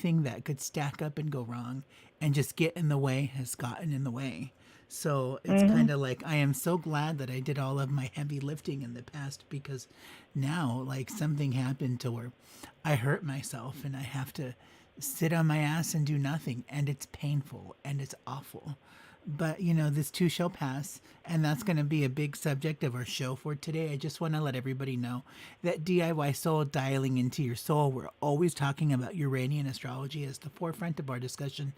anything that could stack up and go wrong and just get in the way has gotten in the way. So it's Hmm. kind of like I am so glad that I did all of my heavy lifting in the past, because now, like, something happened to where I hurt myself and I have to sit on my ass and do nothing, and it's painful and it's awful. But this too shall pass, and that's going to be a big subject of our show for today. I just want to let everybody know that DIY Soul, dialing into your soul, we're always talking about Uranian astrology as the forefront of our discussion.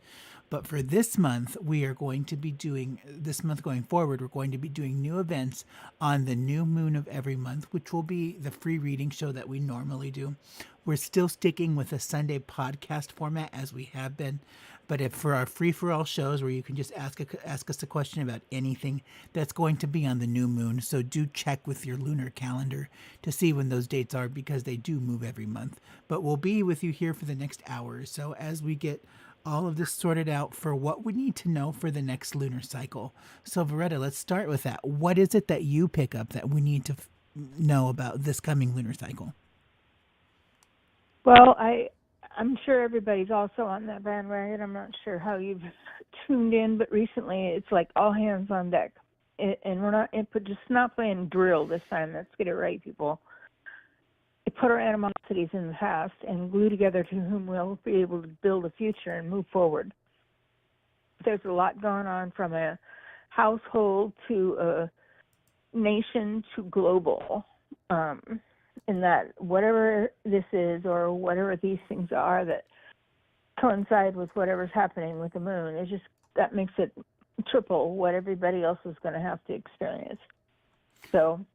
But for this month, we are going to be doing, this month going forward, we're going to be doing new events on the new moon of every month, which will be the free reading show that we normally do. We're still sticking with a Sunday podcast format as we have been. But if for our free for all shows where you can just ask us a question about anything, that's going to be on the new moon. So do check with your lunar calendar to see when those dates are, because they do move every month. But we'll be with you here for the next hour or so as we get all of this sorted out for what we need to know for the next lunar cycle. So Veretta, let's start with that. What is it that you pick up that we need to know about this coming lunar cycle? Well, I'm sure everybody's also on that bandwagon. I'm not sure how you've tuned in, but recently it's like all hands on deck, and we're not just not playing drill this time. Let's get it right, people. Put our animosities in the past and glue together to whom we'll be able to build a future and move forward. There's a lot going on, from a household to a nation to global. In that whatever this is, or whatever these things are that coincide with whatever's happening with the moon, it's just that makes it triple what everybody else is going to have to experience. So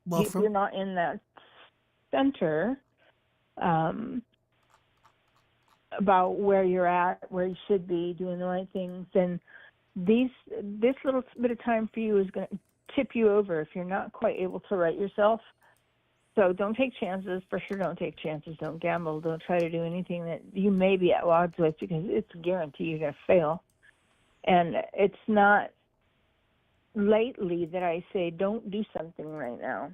Well, if you're not in that center, about where you're at, where you should be doing the right things, then this little bit of time for you is going to tip you over if you're not quite able to right yourself. So don't take chances. For sure, don't take chances. Don't gamble. Don't try to do anything that you may be at odds with, because it's a guarantee you're going to fail. And it's not lately that I say don't do something right now,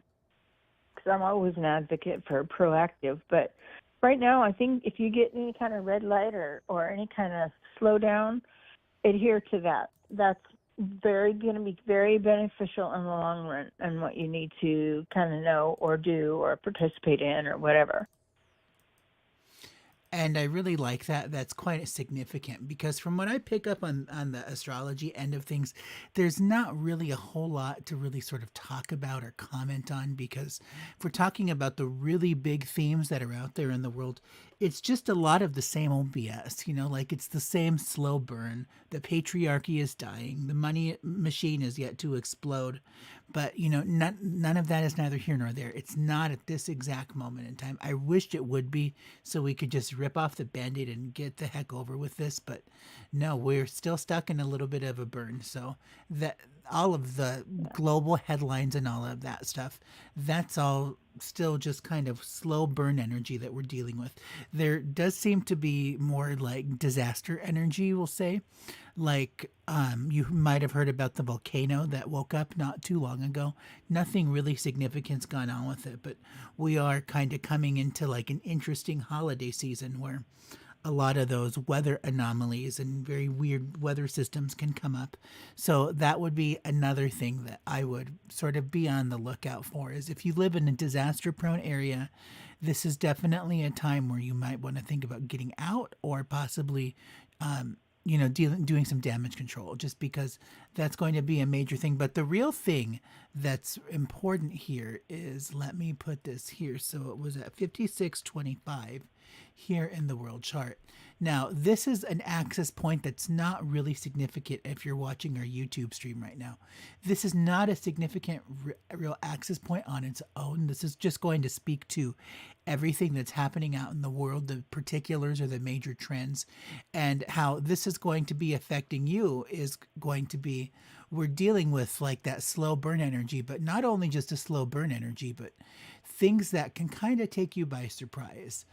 because I'm always an advocate for proactive. But right now, I think if you get any kind of red light or any kind of slowdown, adhere to that. That's going to be very beneficial in the long run, and what you need to kind of know or do or participate in or whatever. And I really like that. That's quite significant, because from what I pick up on the astrology end of things, there's not really a whole lot to really sort of talk about or comment on, because if we're talking about the really big themes that are out there in the world, it's just a lot of the same old BS, like it's the same slow burn. The patriarchy is dying. The money machine is yet to explode. But, none of that is neither here nor there. It's not at this exact moment in time. I wished it would be, so we could just rip off the Band-Aid and get the heck over with this. But no, we're still stuck in a little bit of a burn. So that all of the global headlines and all of that stuff, that's all still just kind of slow burn energy that we're dealing with. There does seem to be more like disaster energy, we'll say. Like, you might have heard about the volcano that woke up not too long ago. Nothing really significant's gone on with it, but we are kind of coming into like an interesting holiday season where a lot of those weather anomalies and very weird weather systems can come up. So that would be another thing that I would sort of be on the lookout for, is if you live in a disaster prone area, this is definitely a time where you might want to think about getting out, or possibly doing some damage control, just because that's going to be a major thing. But the real thing that's important here is, let me put this here. So it was at 5625 here in the world chart. Now, this is an axis point that's not really significant if you're watching our YouTube stream right now. This is not a significant real axis point on its own. This is just going to speak to everything that's happening out in the world, the particulars or the major trends, and how this is going to be affecting you is going to be, we're dealing with like that slow burn energy, but not only just a slow burn energy, but things that can kind of take you by surprise,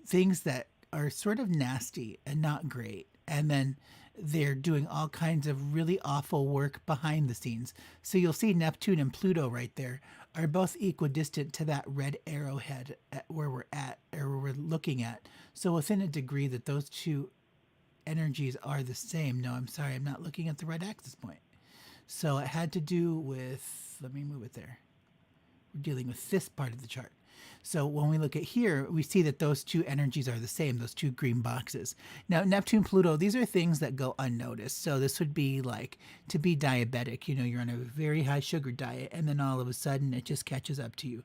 things that are sort of nasty and not great. And then they're doing all kinds of really awful work behind the scenes. So you'll see Neptune and Pluto right there are both equidistant to that red arrowhead at where we're at, or where we're looking at. So within a degree that those two energies are the same. No, I'm sorry, I'm not looking at the right axis point. So it had to do with, let me move it there. We're dealing with this part of the chart. So when we look at here, we see that those two energies are the same, those two green boxes. Now, Neptune, Pluto, these are things that go unnoticed. So this would be like to be diabetic. You know, you're on a very high sugar diet, and then all of a sudden it just catches up to you.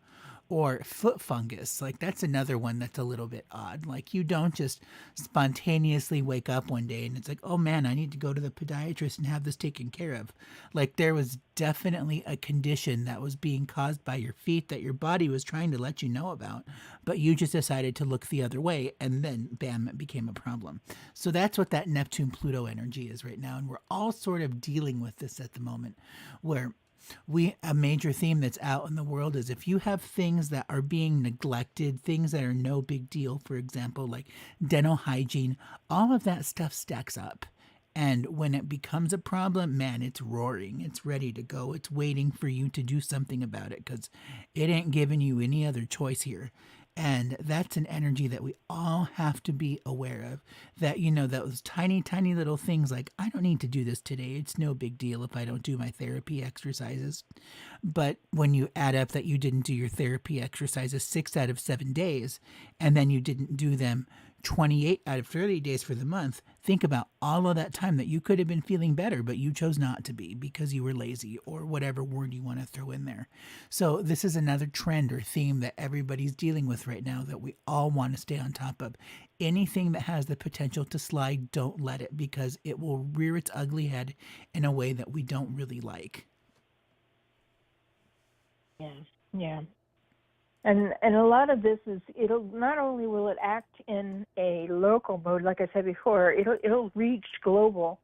Or foot fungus, like that's another one that's a little bit odd. Like you don't just spontaneously wake up one day and it's like, oh man, I need to go to the podiatrist and have this taken care of. Like there was definitely a condition that was being caused by your feet that your body was trying to let you know about, but you just decided to look the other way, and then bam, it became a problem. So that's what that Neptune Pluto energy is right now. And we're all sort of dealing with this at the moment, where a major theme that's out in the world is if you have things that are being neglected, things that are no big deal, for example, like dental hygiene, all of that stuff stacks up. And when it becomes a problem, man, it's roaring. It's ready to go. It's waiting for you to do something about it because it ain't giving you any other choice here. And that's an energy that we all have to be aware of. That, you know, those tiny, tiny little things like, I don't need to do this today. It's no big deal if I don't do my therapy exercises. But when you add up that you didn't do your therapy exercises 6 out of 7 days, and then you didn't do them 28 out of 30 days for the month, think about all of that time that you could have been feeling better, but you chose not to be because you were lazy or whatever word you want to throw in there. So, this is another trend or theme that everybody's dealing with right now that we all want to stay on top of. Anything that has the potential to slide, don't let it, because it will rear its ugly head in a way that we don't really like. Yeah. Yeah. And a lot of this is, it'll not only will it act in a local mode, like I said before, it'll reach global.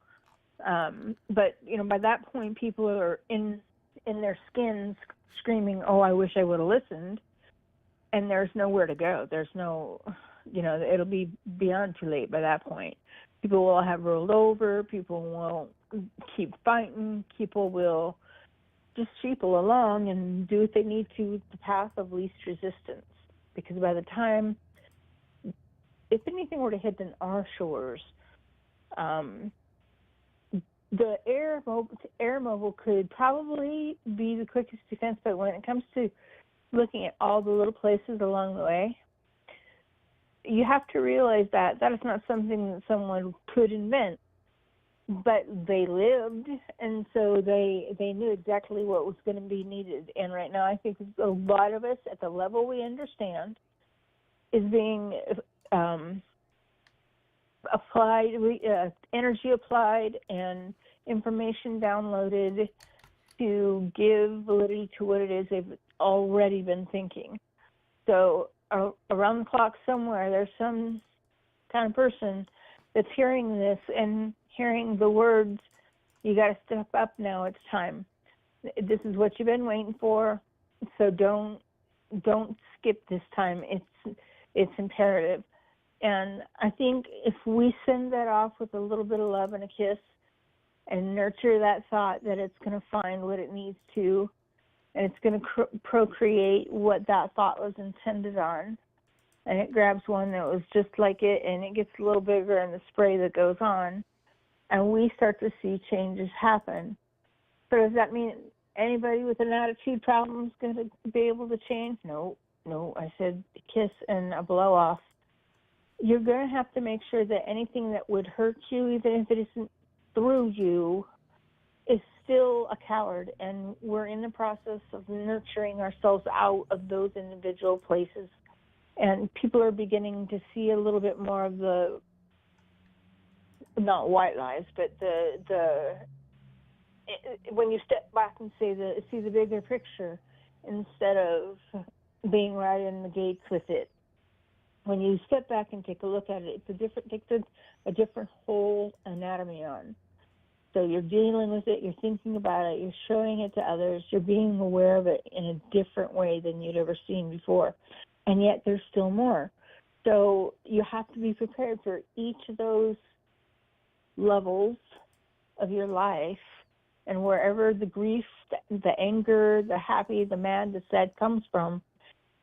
But by that point, people are in their skins screaming, "Oh, I wish I would have listened," and there's nowhere to go. There's no, it'll be beyond too late by that point. People will have rolled over. People will keep fighting. People will just sheeple along and do what they need to, the path of least resistance. Because by the time, if anything were to hit in our shores, the air mobile could probably be the quickest defense. But when it comes to looking at all the little places along the way, you have to realize that that is not something that someone could invent. But they lived, and so they knew exactly what was going to be needed. And right now, I think a lot of us, at the level we understand, is being applied, energy applied, and information downloaded to give validity to what it is they've already been thinking. So around the clock somewhere, there's some kind of person that's hearing this and hearing the words, "You got to step up now. It's time. This is what you've been waiting for. So don't skip this time. It's imperative." And I think if we send that off with a little bit of love and a kiss, and nurture that thought that it's going to find what it needs to, and it's going to procreate what that thought was intended on, and it grabs one that was just like it, and it gets a little bigger in the spray that goes on, and we start to see changes happen. So does that mean anybody with an attitude problem is going to be able to change? No, I said a kiss and a blow off. You're going to have to make sure that anything that would hurt you, even if it isn't through you, is still a coward. And we're in the process of nurturing ourselves out of those individual places. And people are beginning to see a little bit more of the, not white lies, but when you step back and see the bigger picture instead of being right in the gates with it. When you step back and take a look at it, takes a different whole anatomy on. So you're dealing with it, you're thinking about it, you're showing it to others, you're being aware of it in a different way than you'd ever seen before. And yet there's still more. So you have to be prepared for each of those levels of your life And wherever the grief, the anger, the happy, the mad, the sad comes from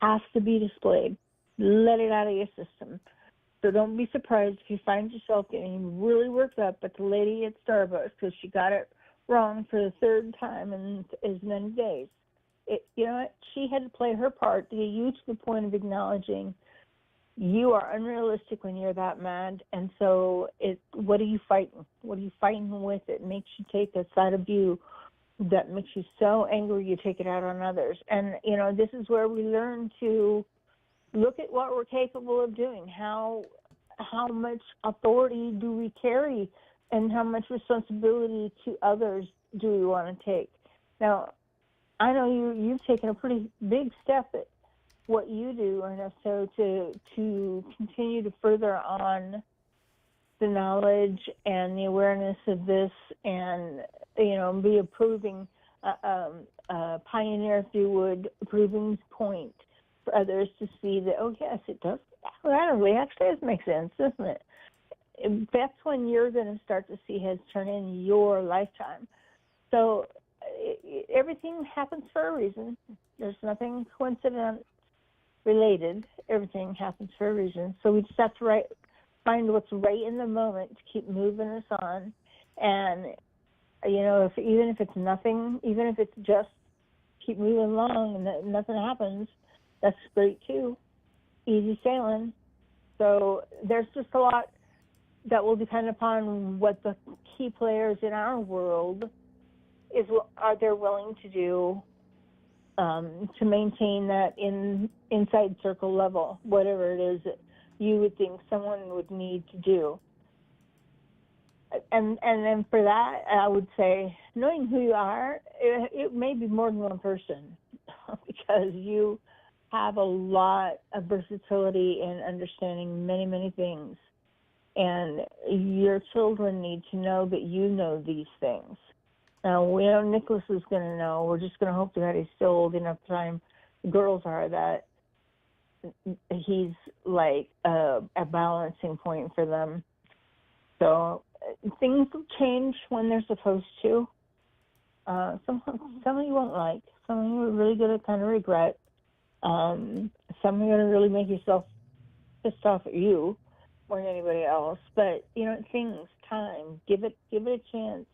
has to be displayed. Let it out of your system. So don't be surprised if you find yourself getting really worked up at the lady at Starbucks because she got it wrong for the third time in as many days. You know what? She had to play her part to get you to the point of acknowledging you are unrealistic when you're that mad. And so what are you fighting? What are you fighting with? It makes you take a side of you that makes you so angry you take it out on others. And, this is where we learn to look at what we're capable of doing. How much authority do we carry and how much responsibility to others do we want to take? Now, I know you've taken a pretty big step at what you do, Ernesto, to continue to further on the knowledge and the awareness of this, and be a proving pioneer, if you would, a proving point for others to see that. Oh yes, it does. Actually, does make sense, doesn't it? That's when you're going to start to see heads turn in your lifetime. So everything happens for a reason. There's nothing coincident related. Everything happens for a reason. So we just have to find what's right in the moment to keep moving us on. And, even if it's nothing, even if it's just keep moving along and nothing happens, that's great too. Easy sailing. So there's just a lot that will depend upon what the key players in our world are they willing to do to maintain that inside circle level, whatever it is that you would think someone would need to do. And then for that, I would say, knowing who you are, it may be more than one person because you have a lot of versatility in understanding many, many things. And your children need to know that you know these things. Now, we know Nicholas is going to know. We're just going to hope that he's still old enough time, the girls are, that he's like a balancing point for them. So things will change when they're supposed to. Some of you won't like. Some of you are really going to kind of regret. Some are going to really make yourself pissed off at you more than anybody else. But, things, time, give it a chance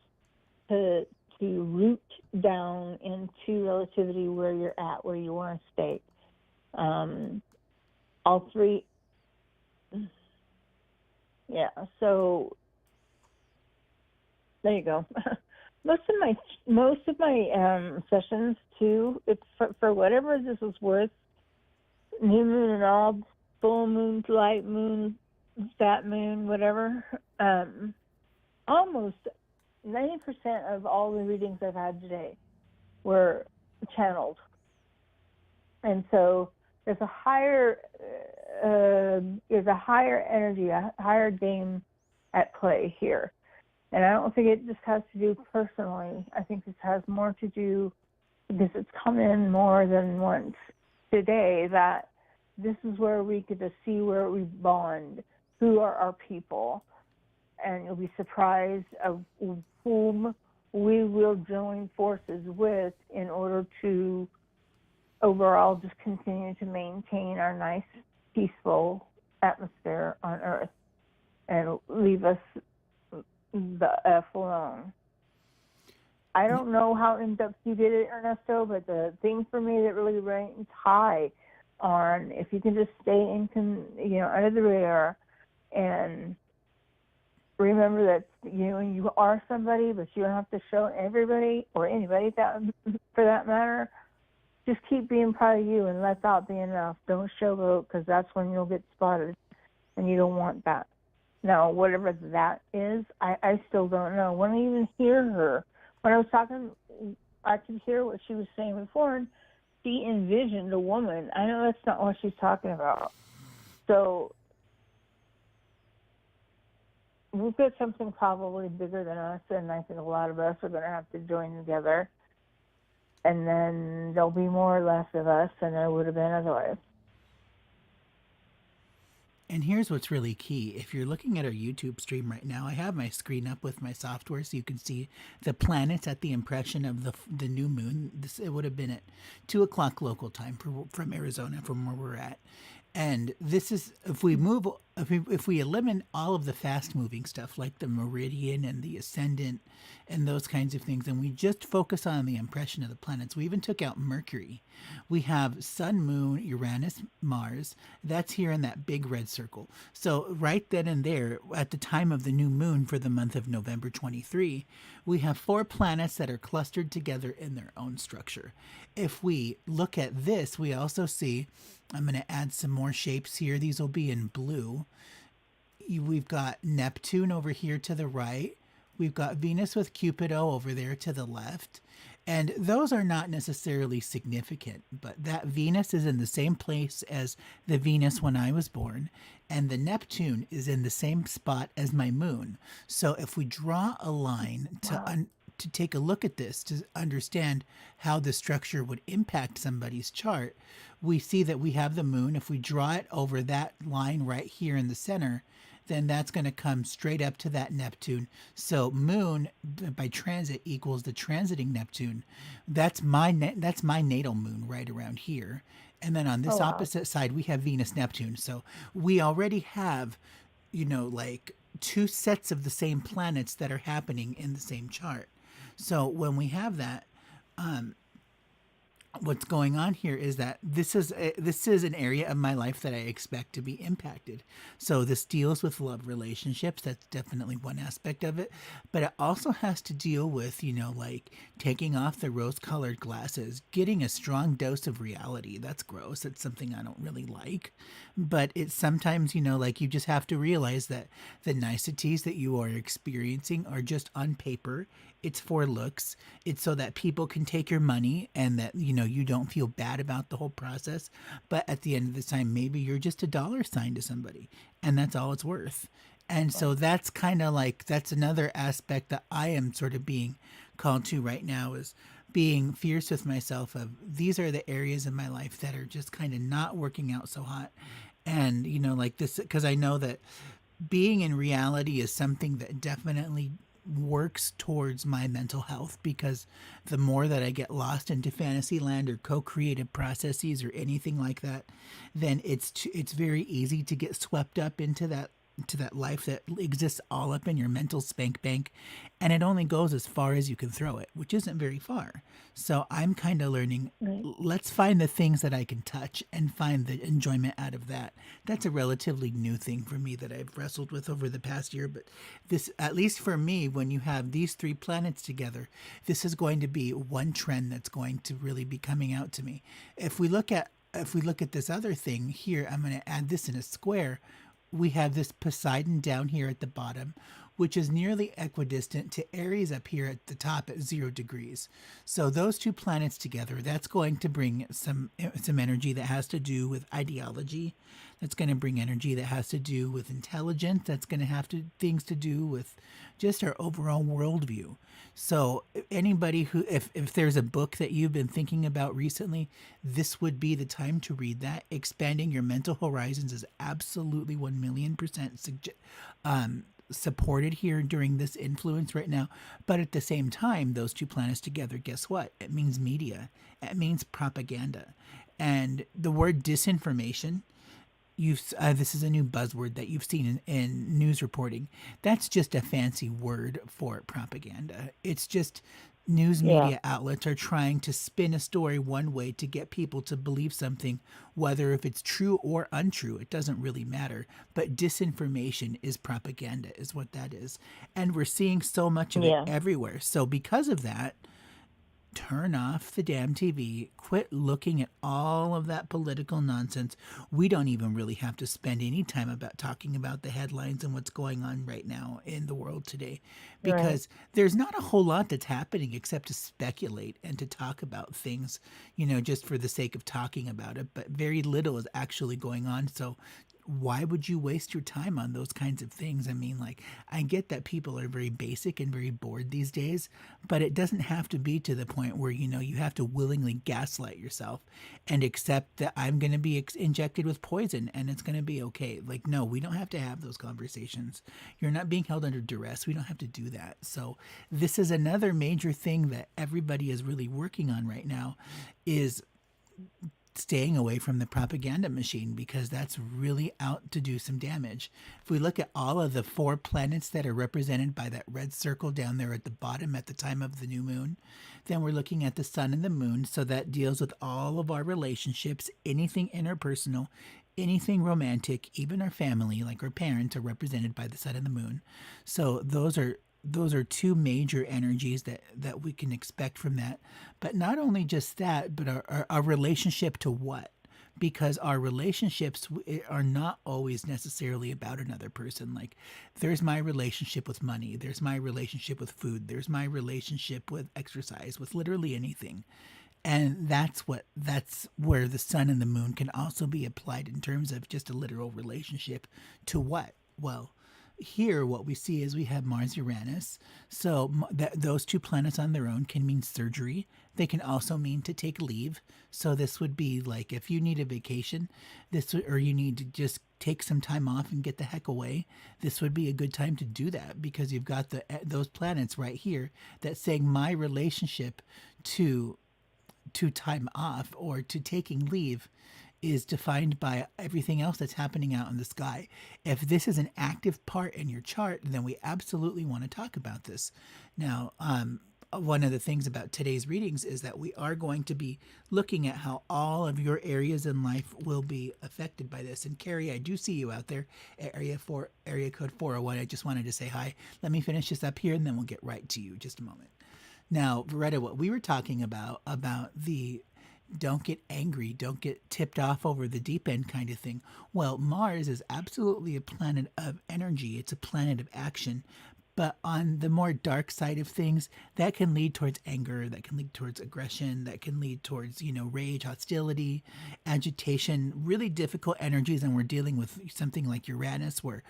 to root down into relativity where you're at, where you want to stay. All three. Yeah, so there you go. Most of my sessions too, it's for whatever this is worth, new moon and all, full moon, light moon, fat moon, whatever. Almost 90% of all the readings I've had today were channeled, and so there's a higher energy, a higher game at play here. And I don't think it just has to do personally. I think this has more to do, because it's come in more than once today, that this is where we get to see where we bond, who are our people. And you'll be surprised of whom we will join forces with in order to overall just continue to maintain our nice, peaceful atmosphere on Earth and leave us the F alone. I don't know how in-depth you did it, Ernesto, but the thing for me that really ranks high on if you can just stay under the radar and remember that you are somebody, but you don't have to show everybody or anybody that for that matter. Just keep being proud of you and let that be enough. Don't showboat, because that's when you'll get spotted, and you don't want that. Now, whatever that is, I still don't know. When I even hear her, when I was talking, I could hear what she was saying before, and she envisioned a woman. I know that's not what she's talking about. So we've got something probably bigger than us, and I think a lot of us are going to have to join together. And then there'll be more or less of us than there would have been otherwise. And here's what's really key. If you're looking at our YouTube stream right now, I have my screen up with my software so you can see the planets at the impression of the new moon. This it would have been at 2 o'clock local time from Arizona, from where we're at. And this is if we move if we eliminate all of the fast moving stuff like the meridian and the ascendant and those kinds of things, and we just focus on the impression of the planets. We even took out Mercury. We have Sun, Moon, Uranus, Mars. That's here in that big red circle. So right then and there, at the time of the new moon for the month of November 23, we have 4 planets that are clustered together in their own structure. If we look at this, we also see, I'm going to add some more shapes here. These will be in blue. We've got Neptune over here to the right. We've got Venus with Cupido over there to the left. And those are not necessarily significant, but that Venus is in the same place as the Venus when I was born, and the Neptune is in the same spot as my moon. So if we draw a line to take a look at this to understand how the structure would impact somebody's chart, we see that we have the moon. If we draw it over that line right here in the center, then that's going to come straight up to that Neptune. So moon by transit equals the transiting Neptune. That's my natal moon right around here. And then on Oh, this wow. opposite side, we have Venus Neptune. So we already have, like 2 sets of the same planets that are happening in the same chart. So when we have that, what's going on here is that this is an area of my life that I expect to be impacted. So this deals with love relationships. That's definitely one aspect of it, but it also has to deal with like taking off the rose-colored glasses, getting a strong dose of reality. That's gross. It's something I don't really like, but it's sometimes like you just have to realize that the niceties that you are experiencing are just on paper. It's for looks. It's so that people can take your money and that, you don't feel bad about the whole process. But at the end of the time, maybe you're just a dollar sign to somebody and that's all it's worth. And so that's kind of like, that's another aspect that I am sort of being called to right now is being fierce with myself of these are the areas of my life that are just kind of not working out so hot. And, like this, because I know that being in reality is something that definitely works towards my mental health because the more that I get lost into fantasy land or co-creative processes or anything like that, then it's very easy to get swept up into that life that exists all up in your mental spank bank, and it only goes as far as you can throw it, which isn't very far. So I'm kind of learning, Right. let's find the things that I can touch and find the enjoyment out of that. That's a relatively new thing for me that I've wrestled with over the past year, but this, at least for me, when you have these 3 planets together, this is going to be one trend that's going to really be coming out to me. If we look at this other thing here, I'm going to add this in a square. We have this Poseidon down here at the bottom, which is nearly equidistant to Aries up here at the top at 0 degrees. So those 2 planets together, that's going to bring some energy that has to do with ideology. That's going to bring energy that has to do with intelligence. That's going to have things to do with just our overall worldview. So anybody who, if there's a book that you've been thinking about recently, this would be the time to read that. Expanding your mental horizons is absolutely 1,000,000% supported here during this influence right now. But at the same time, those 2 planets together, guess what? It means media. It means propaganda. And the word disinformation, this is a new buzzword that you've seen in news reporting. That's just a fancy word for propaganda. It's just news Yeah. media outlets are trying to spin a story one way to get people to believe something, whether if it's true or untrue, it doesn't really matter. But disinformation is propaganda, is what that is. And we're seeing so much of it Yeah. everywhere. So because of that, turn off the damn TV, quit looking at all of that political nonsense. We don't even really have to spend any time about talking about the headlines and what's going on right now in the world today Right. because there's not a whole lot that's happening except to speculate and to talk about things, just for the sake of talking about it, but very little is actually going on. So why would you waste your time on those kinds of things? I mean, like, I get that people are very basic and very bored these days, but it doesn't have to be to the point where, you have to willingly gaslight yourself and accept that I'm going to be injected with poison and it's going to be okay. Like, no, we don't have to have those conversations. You're not being held under duress. We don't have to do that. So this is another major thing that everybody is really working on right now, is staying away from the propaganda machine, because that's really out to do some damage. If we look at all of the 4 planets that are represented by that red circle down there at the bottom at the time of the new moon, then we're looking at the sun and the moon. So that deals with all of our relationships, anything interpersonal, anything romantic, even our family, like our parents, are represented by the sun and the moon. So those are 2 major energies that we can expect from that. But not only just that, but our relationship to what? Because our relationships are not always necessarily about another person. Like, there's my relationship with money, there's my relationship with food, there's my relationship with exercise, with literally anything. And that's where the sun and the moon can also be applied in terms of just a literal relationship to what? Well, here what we see is we have Mars Uranus. So those 2 planets on their own can mean surgery. They can also mean to take leave. So this would be like, if you need a vacation, or you need to just take some time off and get the heck away, this would be a good time to do that, because you've got those planets right here that's saying my relationship to time off or to taking leave is defined by everything else that's happening out in the sky. If this is an active part in your chart, then we absolutely want to talk about this. Now, one of the things about today's readings is that we are going to be looking at how all of your areas in life will be affected by this. And Carrie, I do see you out there at area code 401. I just wanted to say hi. Let me finish this up here and then we'll get right to you. Just a moment. Now, Veretta, what we were talking about the don't get angry, don't get tipped off over the deep end kind of thing. Well, Mars is absolutely a planet of energy. It's a planet of action. But on the more dark side of things, that can lead towards anger, that can lead towards aggression, that can lead towards, rage, hostility, agitation, really difficult energies. And we're dealing with something like Uranus, where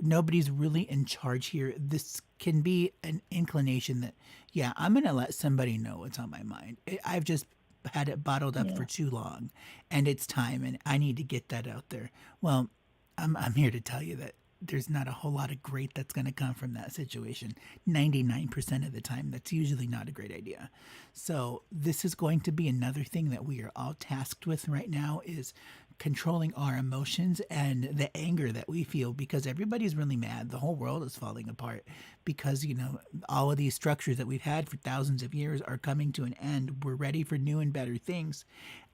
nobody's really in charge here. This can be an inclination that, yeah, I'm going to let somebody know what's on my mind. I've just had it bottled up for too long, and it's time, and I need to get that out there. Well, I'm here to tell you that there's not a whole lot of great that's going to come from that situation. 99% of the time, that's usually not a great idea. So this is going to be another thing that we are all tasked with right now, is controlling our emotions and the anger that we feel, because everybody's really mad. The whole world is falling apart because, all of these structures that we've had for thousands of years are coming to an end. We're ready for new and better things.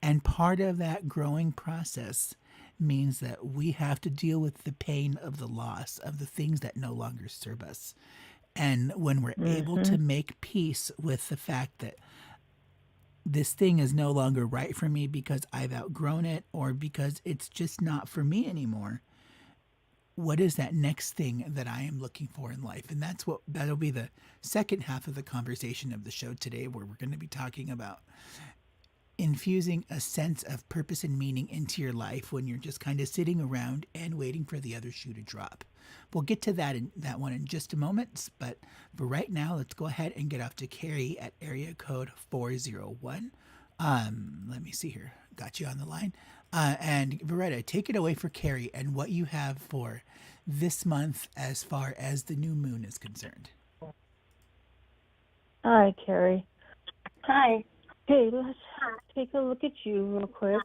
And part of that growing process means that we have to deal with the pain of the loss of the things that no longer serve us. And when we're able to make peace with the fact that this thing is no longer right for me because I've outgrown it, or because it's just not for me anymore, what is that next thing that I am looking for in life? And that'll be the second half of the conversation of the show today, where we're going to be talking about infusing a sense of purpose and meaning into your life when you're just kind of sitting around and waiting for the other shoe to drop. We'll get to that one in just a moment, but for right now, let's go ahead and get off to Carrie at area code 401. Let me see here. Got you on the line. And Veretta, take it away for Carrie and what you have for this month as far as the new moon is concerned. Hi, Carrie. Hi. Hey, let's take a look at you real quick.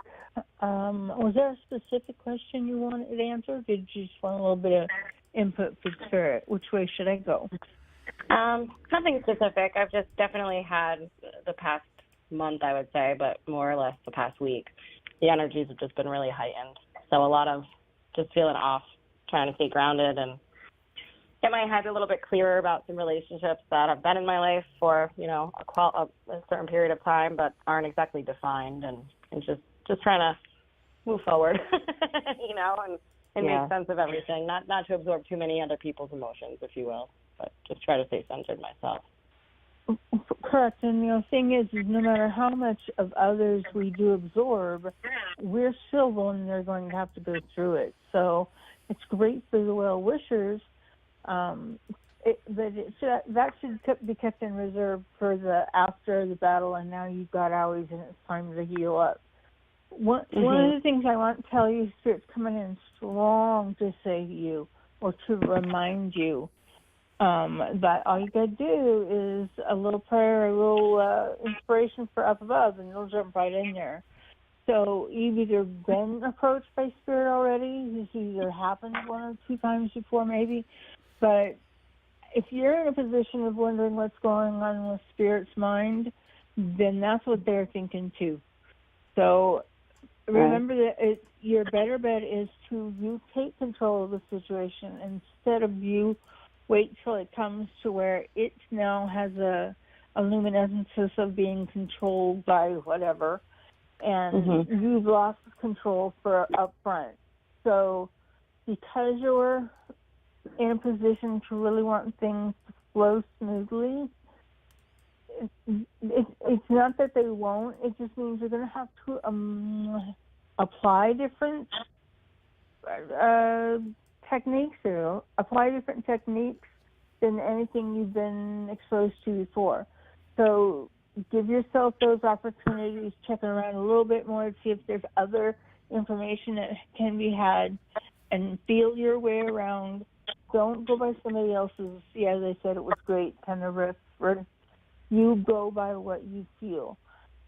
Was there a specific question you wanted answered? Did you just want a little bit of input for Spirit? Which way should I go? Nothing specific. I've just definitely had the past month, I would say, but more or less the past week, the energies have just been really heightened. So a lot of just feeling off, trying to stay grounded and get my head a little bit clearer about some relationships that have been in my life for, a certain period of time, but aren't exactly defined, and just trying to move forward, and make sense of everything, not to absorb too many other people's emotions, if you will, but just try to stay centered myself. Correct. And the thing is no matter how much of others we do absorb, we're still the one they're going to have to go through it. So it's great for the well wishers, that should be kept in reserve for the after the battle. And now you've got ours, and it's time to heal up. One of the things I want to tell you, Spirit's coming in strong to say to you or to remind you. That all you got to do is a little prayer, a little inspiration for up above, and you'll jump right in there. So you've either been approached by Spirit already, it's either happened one or two times before maybe, but if you're in a position of wondering what's going on with Spirit's mind, then that's what they're thinking too. So remember that your better bet is to you take control of the situation instead of you wait till it comes to where it now has a luminescence of being controlled by whatever, and you've lost control for up front. So because you're in a position to really want things to flow smoothly, it's not that they won't, it just means you're going to have to apply different techniques than anything you've been exposed to before. So give yourself those opportunities, check around a little bit more to see if there's other information that can be had, and feel your way around. Don't go by somebody else's, they said it was great, kind of reference. You go by what you feel.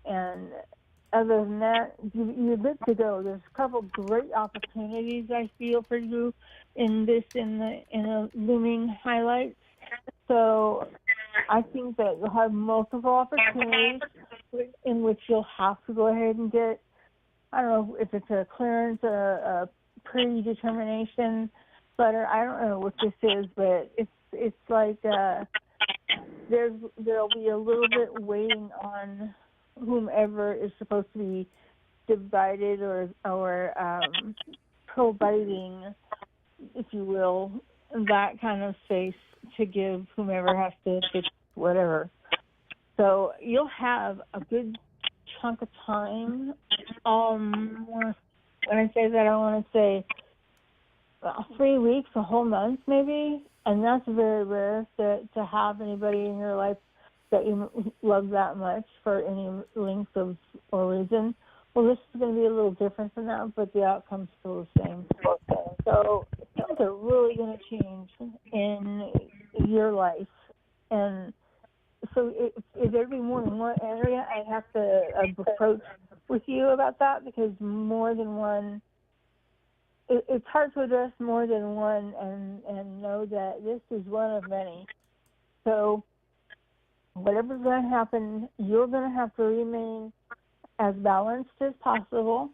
And other than that, you're good to go. There's a couple great opportunities I feel for you in the looming highlights. So I think that you'll have multiple opportunities in which you'll have to go ahead and get, I don't know if it's a clearance, a predetermination letter. I don't know what this is, but it's like there'll be a little bit waiting on whomever is supposed to be divided or providing, if you will, that kind of space to give whomever has to fix whatever. So you'll have a good chunk of time. When I say that, I want to say 3 weeks, a whole month maybe, and that's very rare to have anybody in your life that you love that much for any length of or reason. Well, this is going to be a little different than that, but the outcome's still the same. So things are really going to change in your life. And so if there'd be more than one area, I'd have to approach with you about that, because more than one, it's hard to address more than one and know that this is one of many. So whatever's going to happen, you're going to have to remain as balanced as possible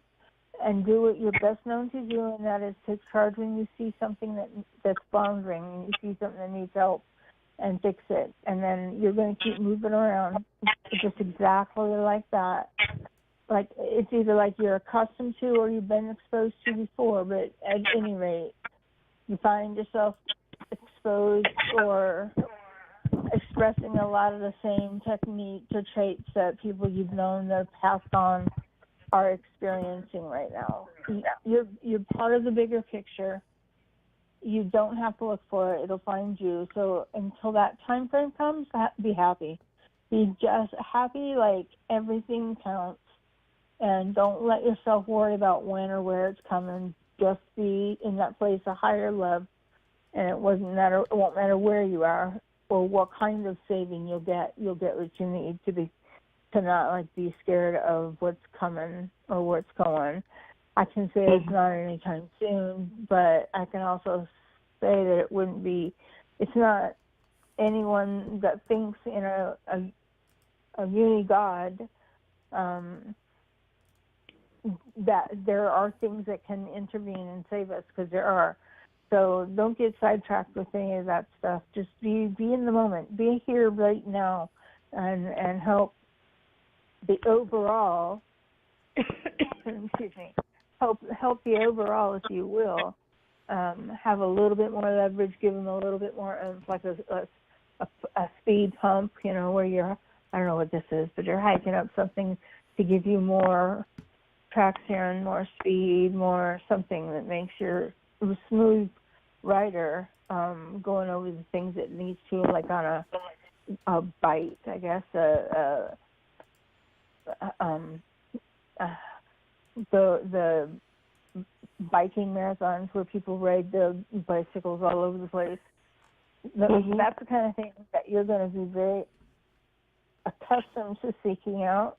and do what you're best known to do, and that is take charge when you see something that's floundering, you see something that needs help, and fix it. And then you're going to keep moving around just exactly like that. Like it's either like you're accustomed to or you've been exposed to before, but at any rate, you find yourself exposed or expressing a lot of the same techniques or traits that people you've known that have passed on are experiencing right now. You're part of the bigger picture. You don't have to look for it. It'll find you. So until that time frame comes, be happy. Be just happy, like everything counts. And don't let yourself worry about when or where it's coming. Just be in that place of higher love. And it won't matter where you are or what kind of saving you'll get. You'll get what you need to not like be scared of what's coming or what's going. I can say it's not anytime soon, but I can also say that it's not anyone that thinks in a uni God that there are things that can intervene and save us, because there are. So don't get sidetracked with any of that stuff. Just be in the moment. Be here right now and help the overall excuse me. Help the overall, if you will, have a little bit more leverage, give them a little bit more oomph, like a a speed pump, where you're, I don't know what this is, but you're hiking up something to give you more traction, more speed, more something that makes your smooth rider going over the things it needs to, like on a bite, I guess, the biking marathons where people ride the bicycles all over the place. That's the kind of thing that you're going to be very accustomed to seeking out.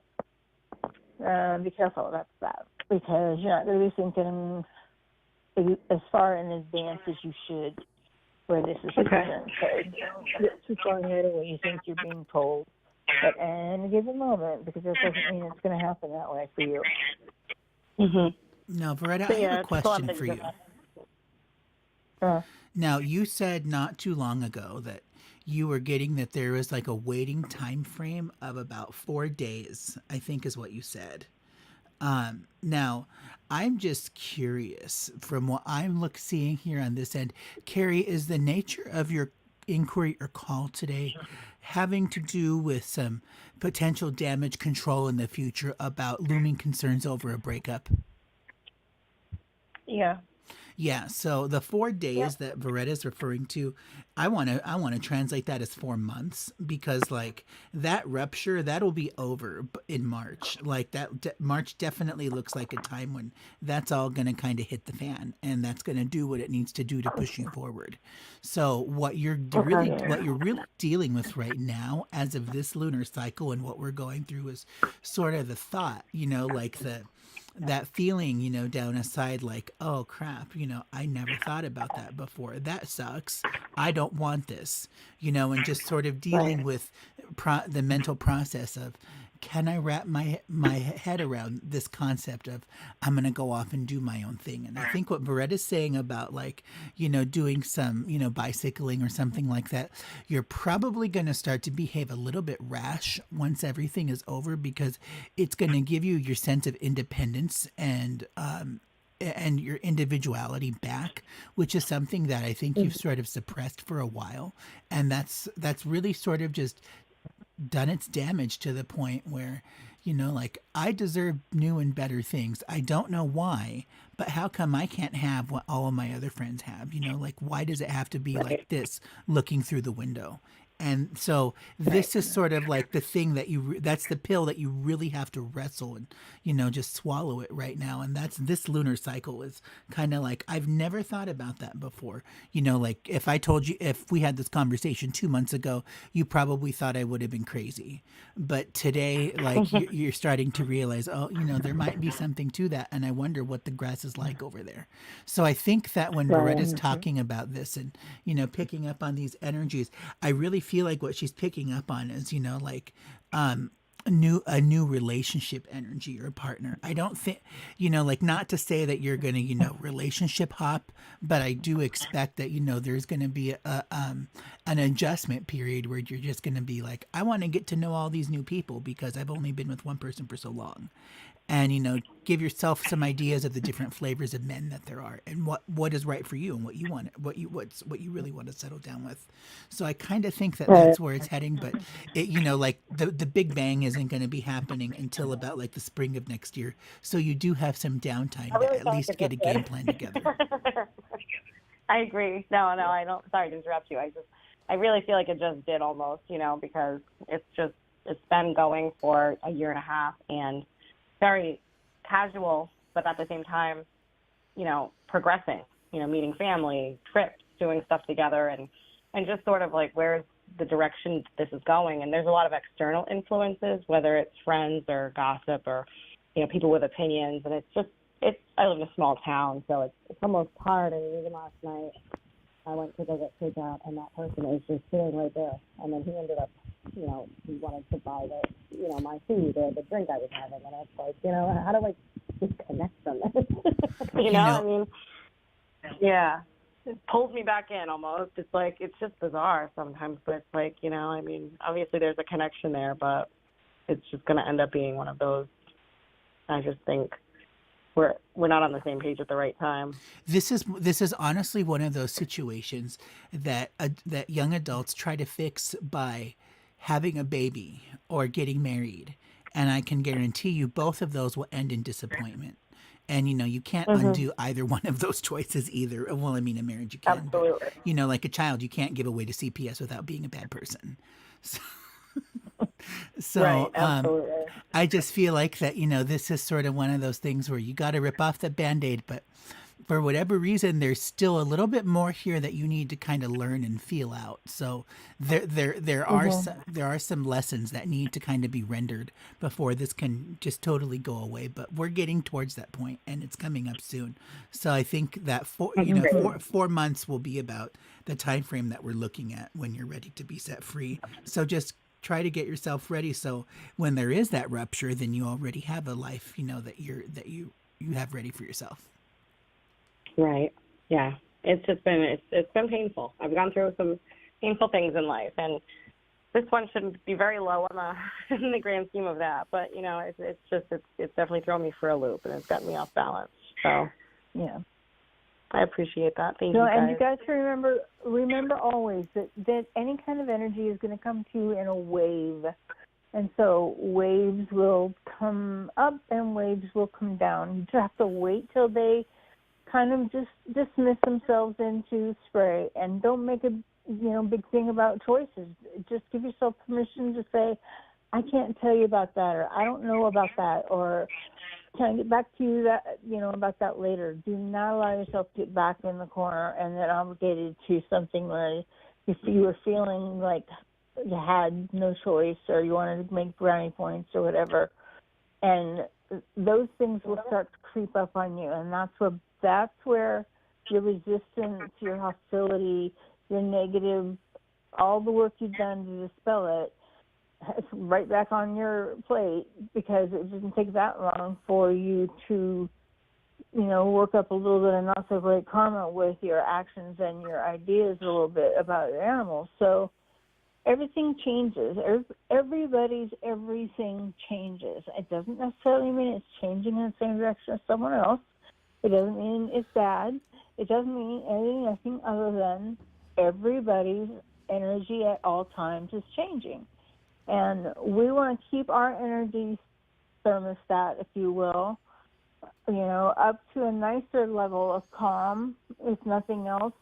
Be careful, that's that, because you're not going to be thinking as far in advance as you should where this is concerned. So don't get too far ahead of what you think you're being told at any given moment, because that doesn't mean it's going to happen that way for you. Now, Veretta, I have a question for you. Now, you said not too long ago that you were getting that there was like a waiting time frame of about 4 days, I think is what you said. Now, I'm just curious from what I'm seeing here on this end. Carrie, is the nature of your inquiry or call today having to do with some potential damage control in the future about looming concerns over a breakup? Yeah. Yeah, so the 4 days that Veretta is referring to, I want to translate that as 4 months, because like that rupture, that'll be over in March. Like that March definitely looks like a time when that's all going to kind of hit the fan, and that's going to do what it needs to do to push you forward. So what you're really dealing with right now as of this lunar cycle and what we're going through is sort of the thought, like that feeling, down aside, like, oh crap, I never thought about that before. That sucks. I don't want this, and just sort of dealing with the mental process of, can I wrap my head around this concept of I'm going to go off and do my own thing? And I think what Beretta's saying about like, doing some, bicycling or something like that, you're probably going to start to behave a little bit rash once everything is over, because it's going to give you your sense of independence and your individuality back, which is something that I think you've sort of suppressed for a while. And that's really sort of just done its damage to the point where, like, I deserve new and better things. I don't know why, but how come I can't have what all of my other friends have? Like, why does it have to be like this looking through the window? And so this is sort of like the thing that that's the pill that you really have to wrestle and, just swallow it right now. And that's this lunar cycle is kind of like, I've never thought about that before. Like if we had this conversation 2 months ago, you probably thought I would have been crazy. But today, like you're starting to realize, oh, there might be something to that. And I wonder what the grass is like over there. So I think that when Beretta's talking about this and, picking up on these energies, I really feel like what she's picking up on is, like a new relationship energy or partner. I don't think, like, not to say that you're going to, relationship hop, but I do expect that, there's going to be an adjustment period where you're just going to be like, I want to get to know all these new people because I've only been with one person for so long. And, give yourself some ideas of the different flavors of men that there are and what is right for you and what you want, what you really want to settle down with. So I kind of think that that's where it's heading, but it, like the big bang isn't going to be happening until about like the spring of next year. So you do have some downtime to at least get a game plan together. I agree. No, I don't, sorry to interrupt you. I really feel like it just did almost, because it's been going for a year and a half and very casual, but at the same time, progressing, meeting family, trips, doing stuff together, and just sort of like, where's the direction this is going? And there's a lot of external influences, whether it's friends or gossip or, people with opinions. And I live in a small town, so it's almost hard. And even last night, I went to go get takeout, and that person was just sitting right there. And then he ended up, he wanted to buy my food or the drink I was having. And I was like, how do I disconnect from this? I mean, yeah. It pulls me back in almost. It's like, it's just bizarre sometimes, but it's like, I mean, obviously there's a connection there, but it's just going to end up being one of those, I just think, we're not on the same page at the right time. This is honestly one of those situations that that young adults try to fix by having a baby or getting married, and I can guarantee you both of those will end in disappointment. And you can't Hmm. undo either one of those choices either. Well, I mean, a marriage you can, but Absolutely. like a child, you can't give away to CPS without being a bad person. So, Right. so Absolutely. I just feel like that, this is sort of one of those things where you got to rip off the band-aid, but for whatever reason, there's still a little bit more here that you need to kind of learn and feel out. So Hmm. there are some lessons that need to kind of be rendered before this can just totally go away. But we're getting towards that point, and it's coming up soon. So I think that That's great. 4 months will be about the time frame that we're looking at when you're ready to be set free. So just try to get yourself ready. So when there is that rupture, then you already have a life, that you have ready for yourself. Right. Yeah. It's been painful. I've gone through some painful things in life, and this one shouldn't be very low on the in the grand scheme of that. But it's definitely thrown me for a loop, and it's got me off balance. So Yeah. I appreciate that. Thank No, you and you guys. guys can remember always that any kind of energy is going to come to you in a wave. And so waves will come up and waves will come down. You just have to wait till they kind of just dismiss themselves into spray, and don't make a big thing about choices. Just give yourself permission to say, I can't tell you about that, or I don't know about that, or can I get back to you about that later. Do not allow yourself to get back in the corner and then obligated to something where if you were feeling like you had no choice or you wanted to make brownie points or whatever, and those things will start to creep up on you, and that's where your resistance, your hostility, your negative, all the work you've done to dispel it, it's right back on your plate, because it didn't take that long for you to work up a little bit of not so great karma with your actions and your ideas a little bit about your animals. So everything changes. Everybody's everything changes. It doesn't necessarily mean it's changing in the same direction as someone else. It doesn't mean it's bad. It doesn't mean anything other than everybody's energy at all times is changing. And we want to keep our energy thermostat, if you will, up to a nicer level of calm, if nothing else,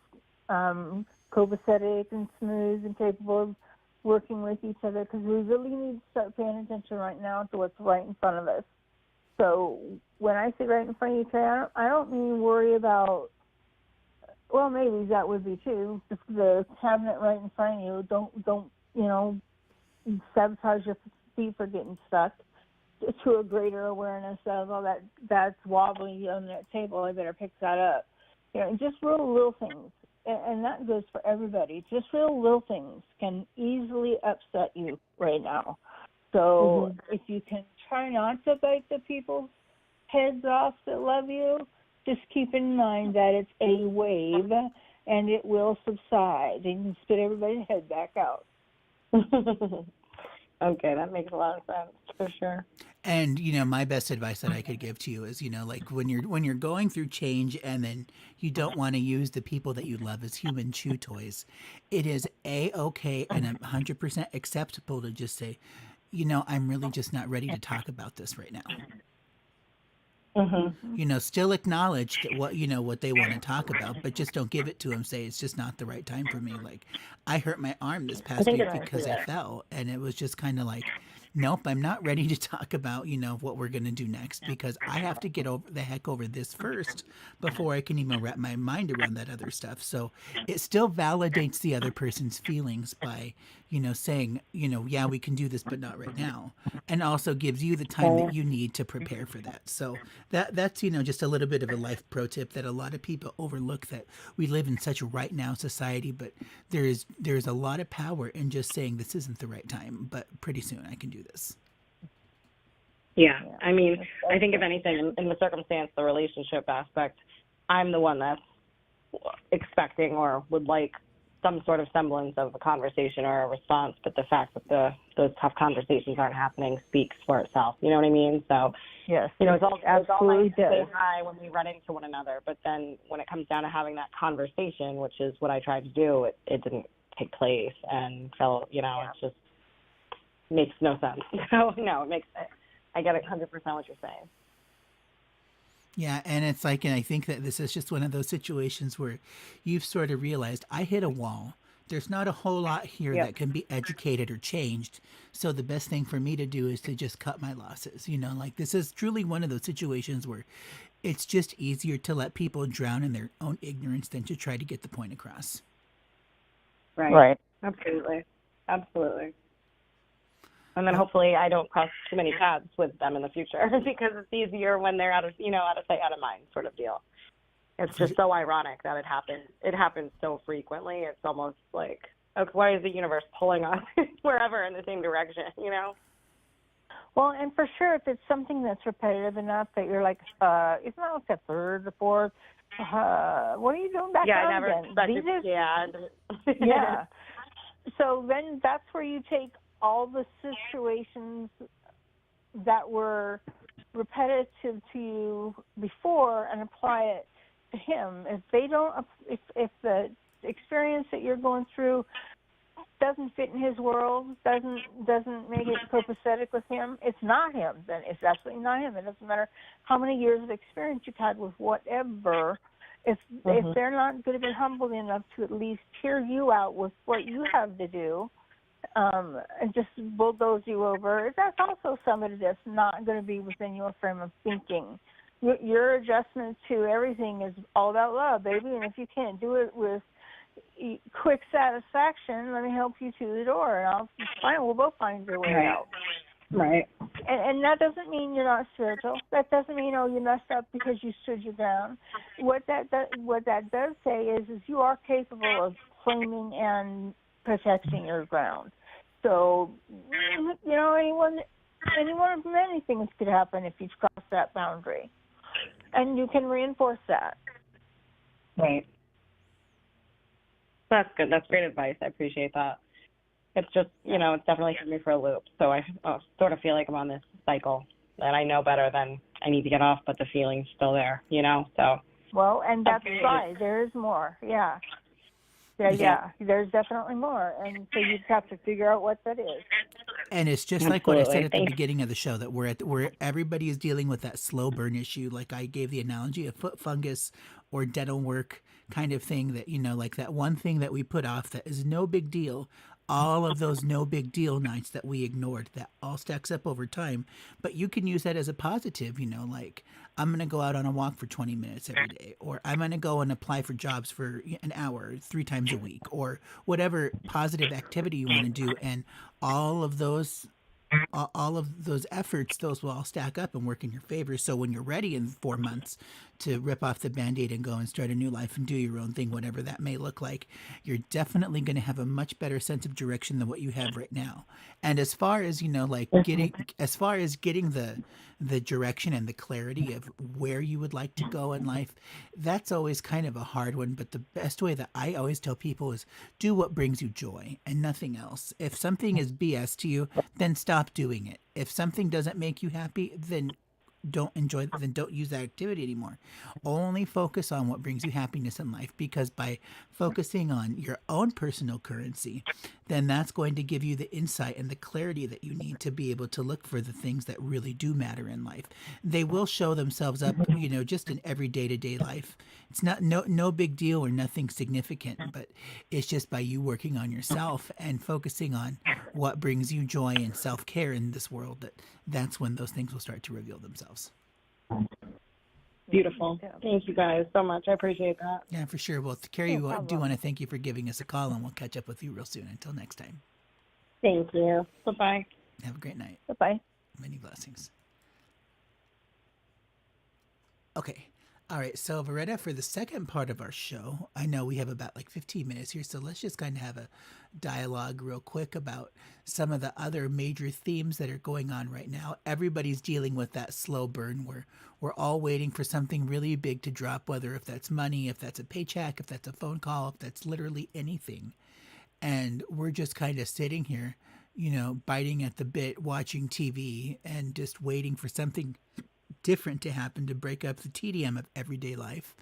copacetic and smooth and capable of working with each other, because we really need to start paying attention right now to what's right in front of us. So when I say right in front of you, Trey, I don't mean worry about, well, maybe that would be too, the cabinet right in front of you. Don't sabotage your feet for getting stuck, to a greater awareness of, oh, that's wobbly on that table, I better pick that up. Just real little things. And that goes for everybody. Just real little things can easily upset you right now. So if you can try not to bite the people's heads off that love you, just keep in mind that it's a wave and it will subside and you spit everybody's head back out. Okay, that makes a lot of sense for sure. And my best advice that I could give to you is, like when you're going through change, and then you don't want to use the people that you love as human chew toys, it is okay and 100% acceptable to just say, I'm really just not ready to talk about this right now. Mhm. Still acknowledge that what they want to talk about, but just don't give it to them. Say it's just not the right time for me. Like, I hurt my arm this I past think week it's because I yeah. fell, and it was just kind of like, nope, I'm not ready to talk about what we're gonna do next, because I have to get over the heck over this first before I can even wrap my mind around that other stuff. So it still validates the other person's feelings by saying, yeah, we can do this, but not right now, and also gives you the time that Okay. you need to prepare for that. So that's just a little bit of a life pro tip that a lot of people overlook, that we live in such a right now society, but there's a lot of power in just saying this isn't the right time, but pretty soon I can do this. Yeah. Yeah. I mean, I That's think if anything, in the circumstance, the relationship aspect, I'm the one that's expecting or would like some sort of semblance of a conversation or a response, but the fact that those tough conversations aren't happening speaks for itself. You know what I mean? So, Yes, it's all absolutely nice to say does. hi when we run into one another, but then when it comes down to having that conversation, which is what I tried to do, it didn't take place, and felt, it just makes no sense. So, no, I get 100% what you're saying. Yeah, and it's like, and I think that this is just one of those situations where you've sort of realized I hit a wall. There's not a whole lot here Yep. that can be educated or changed. So the best thing for me to do is to just cut my losses. Like this is truly one of those situations where it's just easier to let people drown in their own ignorance than to try to get the point across. Right. Absolutely. Absolutely. And then hopefully I don't cross too many paths with them in the future because it's easier when they're out of sight, out of mind sort of deal. It's just so ironic that it happens. It happens so frequently. It's almost like, okay, why is the universe pulling us wherever in the same direction, Well, and for sure, if it's something that's repetitive enough that you're like, it's not like the third, the fourth, what are you doing back I on never again? expected, Yeah. So then that's where you take all the situations that were repetitive to you before and apply it to him. If they don't, if the experience that you're going through doesn't fit in his world, doesn't make it copacetic with him, it's not him. Then it's absolutely not him. It doesn't matter how many years of experience you've had with whatever. If they're not going to be humble enough to at least hear you out with what you have to do, and just bulldoze you over, that's also somebody that's not going to be within your frame of thinking. Your adjustment to everything is all about love, baby. And if you can't do it with quick satisfaction, let me help you to the door, and we'll both find your way out. Right. And that doesn't mean you're not spiritual. That doesn't mean, you messed up because you stood your ground. What that does say is you are capable of claiming and protecting your ground. So, many things could happen if you cross that boundary. And you can reinforce that. Right. That's good. That's great advice. I appreciate that. It's just, it's definitely threw me for a loop. So I sort of feel like I'm on this cycle that I know better than I need to get off, but the feeling's still there, so. Well, and that's why there is more. Yeah. Yeah, there's definitely more. And so you just have to figure out what that is. And it's just like what I said at the beginning of the show, that where everybody is dealing with that slow burn issue. Like I gave the analogy of foot fungus or dental work kind of thing, that, like that one thing that we put off that is no big deal. All of those no big deal nights that we ignored, that all stacks up over time. But you can use that as a positive, like I'm going to go out on a walk for 20 minutes every day, or I'm going to go and apply for jobs for an hour 3 times a week, or whatever positive activity you want to do. And all of those efforts, those will all stack up and work in your favor. So when you're ready in 4 months to rip off the Band-Aid and go and start a new life and do your own thing, whatever that may look like, you're definitely going to have a much better sense of direction than what you have right now. And as far as, getting the direction and the clarity of where you would like to go in life, that's always kind of a hard one. But the best way that I always tell people is do what brings you joy and nothing else. If something is BS to you, then stop doing it. If something doesn't make you happy, then don't use that activity anymore. Only focus on what brings you happiness in life, because by focusing on your own personal currency, then that's going to give you the insight and the clarity that you need to be able to look for the things that really do matter in life. They will show themselves up, just in every day-to-day life. It's not no big deal or nothing significant, but it's just by you working on yourself and focusing on what brings you joy and self-care in this world, that's when those things will start to reveal themselves. Beautiful. Thank you guys so much. I appreciate that. Yeah, for sure. Well, Carrie, I do want to thank you for giving us a call, and we'll catch up with you real soon. Until next time. Thank you. Bye-bye. Have a great night. Bye-bye. Many blessings. Okay. All right. So, Veretta, for the second part of our show, I know we have about 15 minutes here, so let's just kind of have a dialogue real quick about some of the other major themes that are going on right now. Everybody's dealing with that slow burn where we're all waiting for something really big to drop, whether if that's money, if that's a paycheck, if that's a phone call, if that's literally anything. And we're just kind of sitting here, biting at the bit, watching TV and just waiting for something different to happen to break up the tedium of everyday life.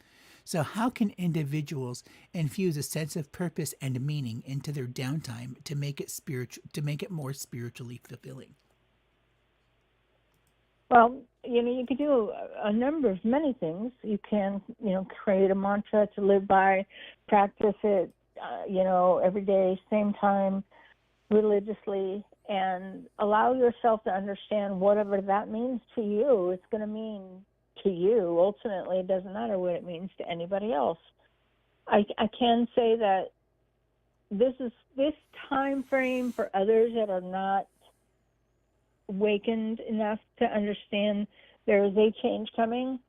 So, how can individuals infuse a sense of purpose and meaning into their downtime to make it more spiritually fulfilling? Well, you could do a number of many things. You can, create a mantra to live by, practice it, every day, same time, religiously, and allow yourself to understand whatever that means to you. It's going to mean to you. Ultimately, it doesn't matter what it means to anybody else. I can say that this time frame for others that are not awakened enough to understand there is a change coming.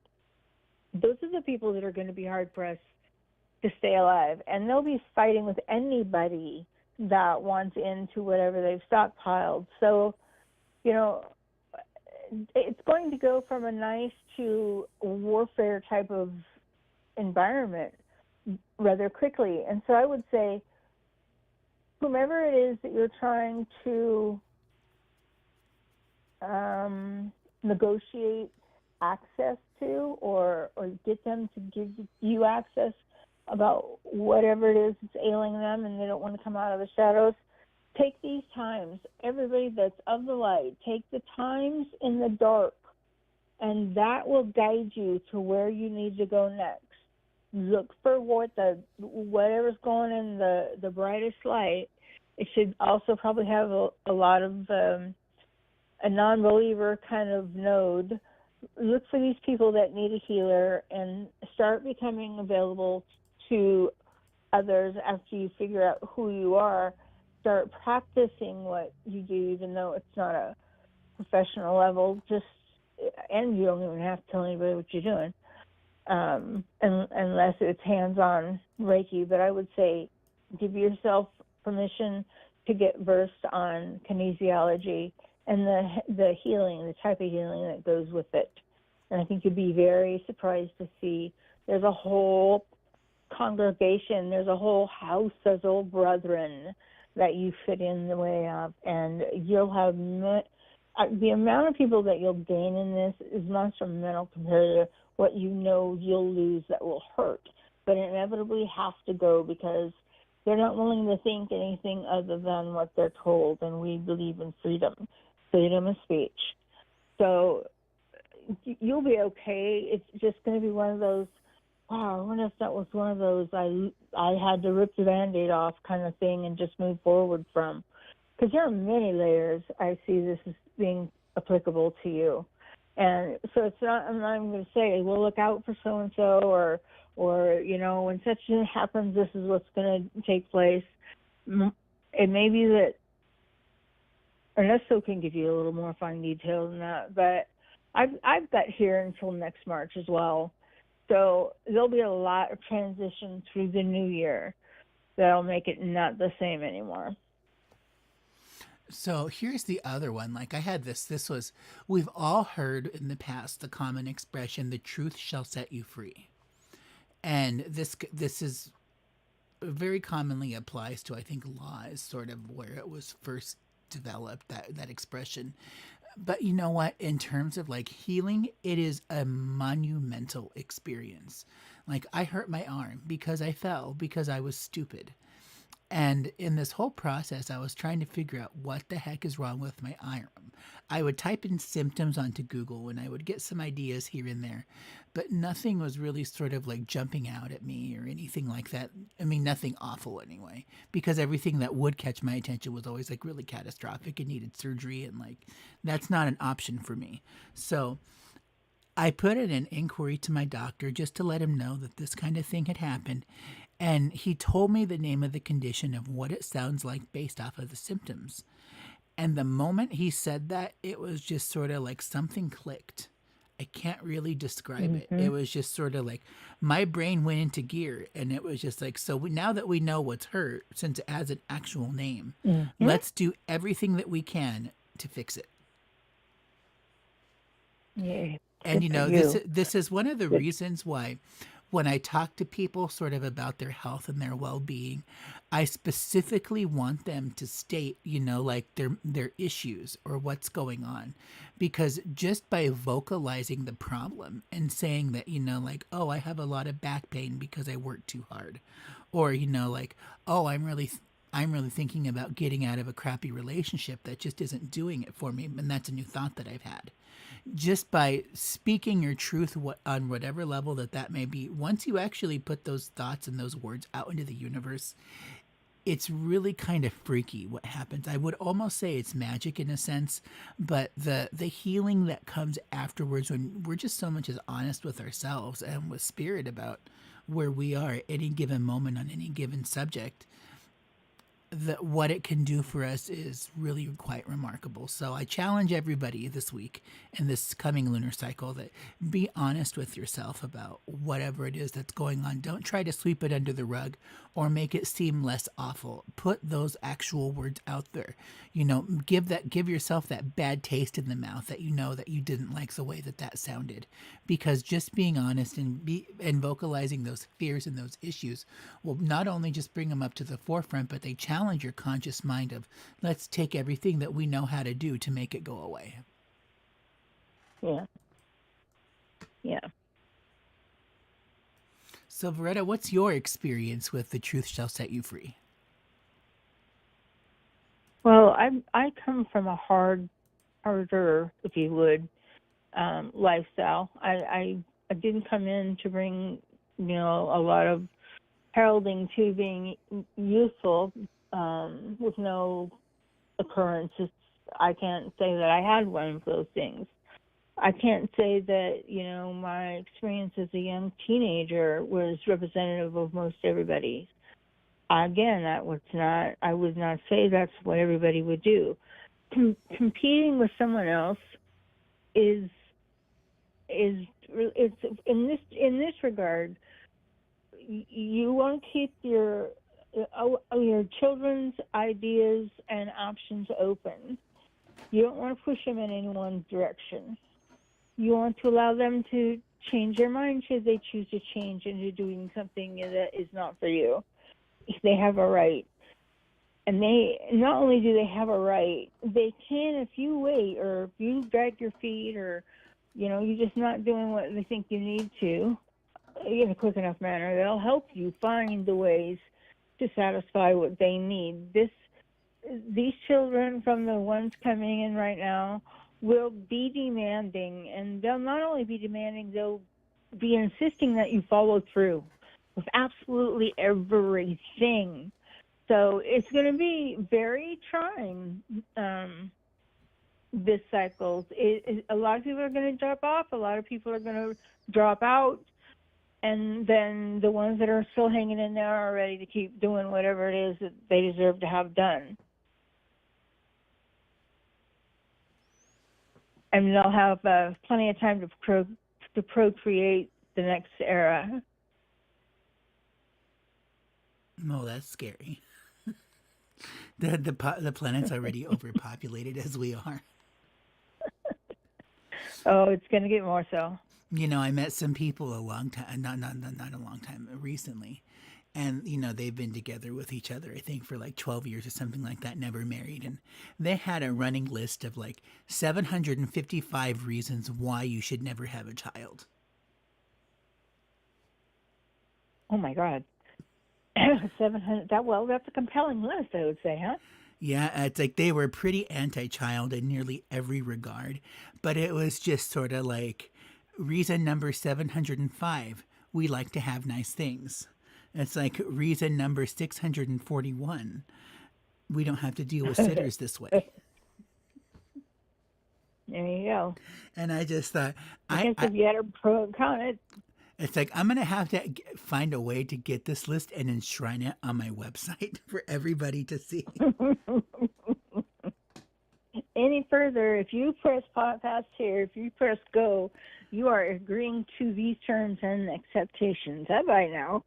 Those are the people that are going to be hard pressed to stay alive, and they'll be fighting with anybody that wants into whatever they've stockpiled. So, it's going to go from a nice to warfare type of environment rather quickly. And so I would say, whomever it is that you're trying to negotiate access to, or get them to give you access about whatever it is that's ailing them and they don't want to come out of the shadows, take these times. Everybody that's of the light, take the times in the dark, and that will guide you to where you need to go next. Look for whatever's going in the brightest light. It should also probably have a lot of a non-believer kind of node. Look for these people that need a healer and start becoming available to others after you figure out who you are. Start practicing what you do, even though it's not a professional level. And you don't even have to tell anybody what you're doing, unless it's hands-on Reiki. But I would say give yourself permission to get versed on kinesiology and the healing, the type of healing that goes with it. And I think you'd be very surprised to see there's a whole congregation, there's a whole house of old brethren that you fit in the way of, and you'll have the amount of people that you'll gain in this is monumental compared to what you'll lose that will hurt, but inevitably have to go because they're not willing to think anything other than what they're told, and we believe in freedom of speech. So you'll be okay. It's just going to be one of those, wow, I wonder if that was one of those I had to rip the Band-Aid off kind of thing and just move forward from. Because there are many layers I see this as being applicable to you. And so I'm not even going to say, well, look out for so-and-so or when such a thing happens, this is what's going to take place. It may be that Ernesto can give you a little more fine detail than that, but I've got here until next March as well. So there'll be a lot of transition through the new year that'll make it not the same anymore. So here's the other one. Like I had we've all heard in the past the common expression, the truth shall set you free. And this is very commonly applies to, I think, law is sort of where it was first developed, that expression. But you know what? In terms of like healing, it is a monumental experience. Like I hurt my arm because I fell because I was stupid. And in this whole process, I was trying to figure out what the heck is wrong with my arm. I would type in symptoms onto Google and I would get some ideas here and there, but nothing was really sort of like jumping out at me or anything like that. I mean, nothing awful anyway, because everything that would catch my attention was always like really catastrophic and needed surgery. And like, that's not an option for me. So I put in an inquiry to my doctor just to let him know that this kind of thing had happened. And he told me the name of the condition of what it sounds like based off of the symptoms. And the moment he said that, it was just sort of like something clicked. I can't really describe it. Mm-hmm. It was just sort of like my brain went into gear, and it was just like, so now that we know what's her, since it has an actual name, Mm-hmm. let's do everything that we can to fix it. Yeah. And Good for this you. this is one of the Good. reasons why when I talk to people sort of about their health and their well-being, I specifically want them to state, like their issues or what's going on. Because just by vocalizing the problem and saying that, like, oh, I have a lot of back pain because I worked too hard, or like, oh, I'm really thinking about getting out of a crappy relationship that just isn't doing it for me, and that's a new thought that I've had. Just by speaking your truth, on whatever level that may be, once you actually put those thoughts and those words out into the universe, it's really kind of freaky what happens. I would almost say it's magic in a sense, but the healing that comes afterwards, when we're just so much as honest with ourselves and with spirit about where we are at any given moment on any given subject, that what it can do for us is really quite remarkable. So I challenge everybody this week and this coming lunar cycle that be honest with yourself about whatever it is that's going on. Don't try to sweep it under the rug or make it seem less awful. Put those actual words out there. Give yourself that bad taste in the mouth that that you didn't like the way that sounded, because just being honest and vocalizing those fears and those issues will not only just bring them up to the forefront, but they challenge your conscious mind of, let's take everything that we know how to do to make it go away. Yeah. Yeah. So, Veretta, what's your experience with The Truth Shall Set You Free? Well, I come from a harder, if you would, lifestyle. I didn't come in to bring a lot of heralding to being useful, with no occurrences. I can't say that I had one of those things. I can't say that my experience as a young teenager was representative of most everybody. Again, I would not say that's what everybody would do. Competing with someone else is it's in this regard. You want to keep your children's ideas and options open. You don't want to push them in any one direction. You want to allow them to change their mind should they choose to change into doing something that is not for you. They have a right. And they not only do they have a right, they can, if you wait or if you drag your feet or, you're just not doing what they think you need to in a quick enough manner, they'll help you find the ways to satisfy what they need. These children, from the ones coming in right now, will be demanding, and they'll not only be demanding, they'll be insisting that you follow through with absolutely everything. So it's going to be very trying, this cycle. A lot of people are going to drop off. A lot of people are going to drop out. And then the ones that are still hanging in there are ready to keep doing whatever it is that they deserve to have done. And they'll have plenty of time to procreate the next era. Oh, that's scary. The planet's already overpopulated as we are. Oh, it's going to get more so. I met some people a long time, not a long time, recently, and they've been together with each other, I think, for like 12 years or something like that, never married, and they had a running list of like 755 reasons why you should never have a child. Oh my God. 700. That's a compelling list, I would say, huh? Yeah, it's like they were pretty anti-child in nearly every regard, but it was just sort of like reason number 705, we like to have nice things. It's like reason number 641, we don't have to deal with sitters this way. There you go. And I just thought, I guess if you had a pro and con, it's like, I'm going to have to find a way to get this list and enshrine it on my website for everybody to see. any further, if you press past here, if you press go, you are agreeing to these terms and acceptations. Bye now.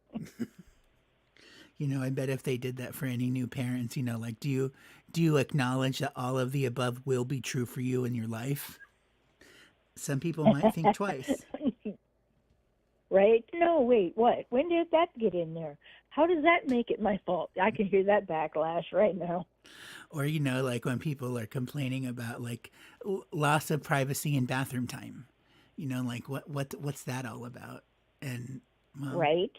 I bet if they did that for any new parents, like, do you acknowledge that all of the above will be true for you in your life? Some people might think twice. Right? No, wait, what? When did that get in there? How does that make it my fault? I can hear that backlash right now. Or, like when people are complaining about like loss of privacy in bathroom time, like what's that all about? And well, Right?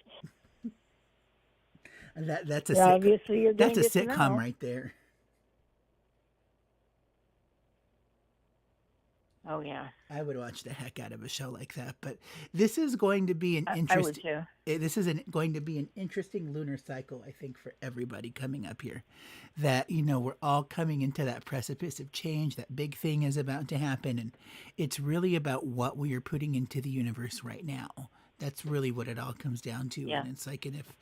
that's a Obviously, you're that's going a to get to sitcom know. right there. Oh, yeah. I would watch the heck out of a show like that. But this is going to be an I would too. going to be an interesting lunar cycle, I think, for everybody coming up here. That we're all coming into that precipice of change. That big thing is about to happen, and it's really about what we are putting into the universe right now. That's really what it all comes down to. Yeah. And it's like, and if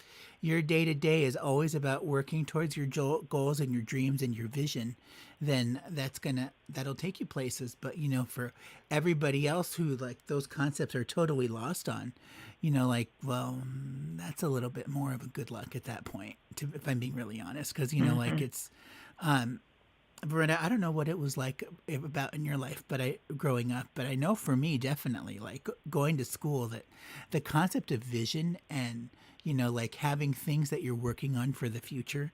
your day to day is always about working towards your goals and your dreams and your vision, then that'll take you places. But for everybody else who like those concepts are totally lost on, like, well, that's a little bit more of a good luck at that point, if I'm being really honest, because like it's Verena, I don't know what it was like about in your life, growing up, but I know for me, definitely, like going to school, that the concept of vision and like having things that you're working on for the future,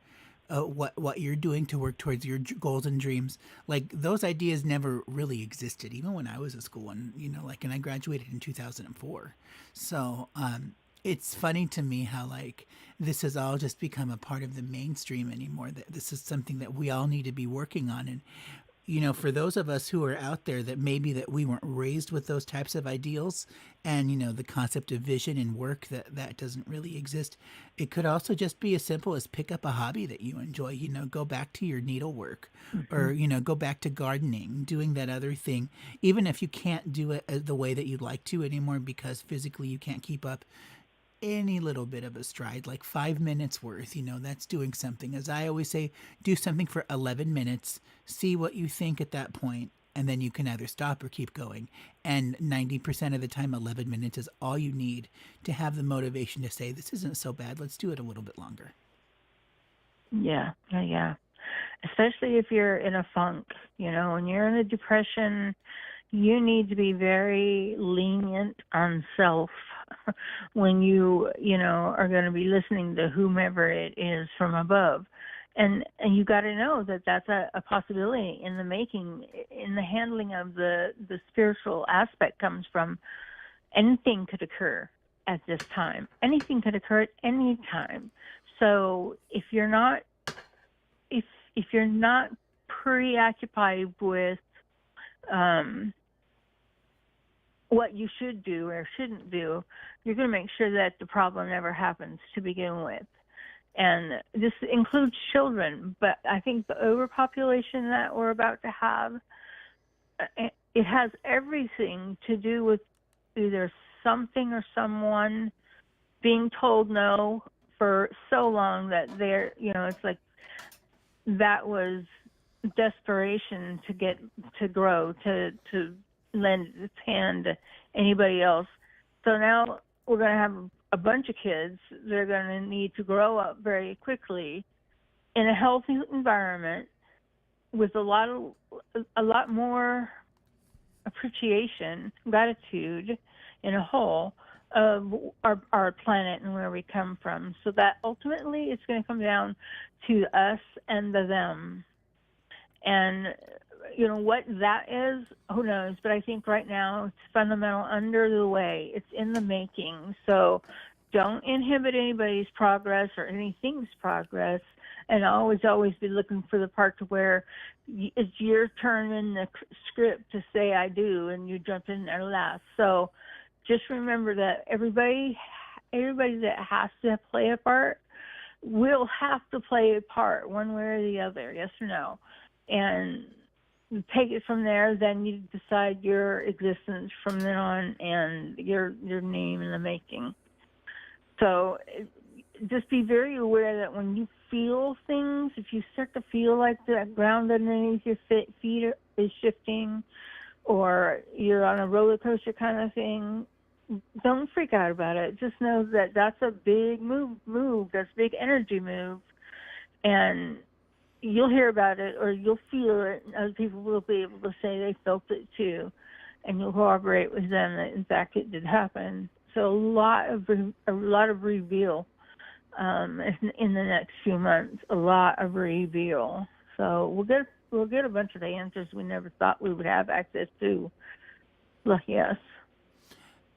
what you're doing to work towards your goals and dreams, like those ideas never really existed, even when I was at school, and and I graduated in 2004, so it's funny to me how like this has all just become a part of the mainstream anymore, that this is something that we all need to be working on. And for those of us who are out there that maybe that we weren't raised with those types of ideals, and the concept of vision and work, that doesn't really exist, it could also just be as simple as pick up a hobby that you enjoy, go back to your needlework, or go back to gardening, doing that other thing, even if you can't do it the way that you'd like to anymore because physically you can't keep up any little bit of a stride, like 5 minutes worth, that's doing something. As I always say, do something for 11 minutes, see what you think at that point, and then you can either stop or keep going. And 90% of the time, 11 minutes is all you need to have the motivation to say, this isn't so bad, let's do it a little bit longer. Yeah. Especially if you're in a funk, when you're in a depression, you need to be very lenient on self when you are going to be listening to whomever it is from above. And you got to know that that's a possibility in the making, in the handling of the spiritual aspect comes from anything could occur at this time. Anything could occur at any time. So if you're not preoccupied with what you should do or shouldn't do, you're going to make sure that the problem never happens to begin with. And this includes children, but I think the overpopulation that we're about to have, it has everything to do with either something or someone being told no for so long that it's like that was desperation to grow, to lend its hand to anybody else. So now we're going to have a bunch of kids that are going to need to grow up very quickly in a healthy environment with a lot more appreciation, gratitude in a whole of our planet and where we come from. So that ultimately it's going to come down to us and the them. And what that is, who knows? But I think right now it's fundamental, under the way. It's in the making. So don't inhibit anybody's progress or anything's progress. And always be looking for the part to where it's your turn in the script to say I do, and you jump in there last. So just remember that everybody that has to play a part will have to play a part one way or the other, yes or no. And take it from there, then you decide your existence from then on and your name in the making. So just be very aware that when you feel things, if you start to feel like the ground underneath your feet is shifting, or you're on a roller coaster kind of thing, don't freak out about it. Just know that that's a big move. That's a big energy move, and you'll hear about it or you'll feel it. And other people will be able to say they felt it too, and you'll corroborate with them that in fact it did happen. So a lot of reveal in the next few months. A lot of reveal. So we'll get a bunch of the answers we never thought we would have access to. Lucky us.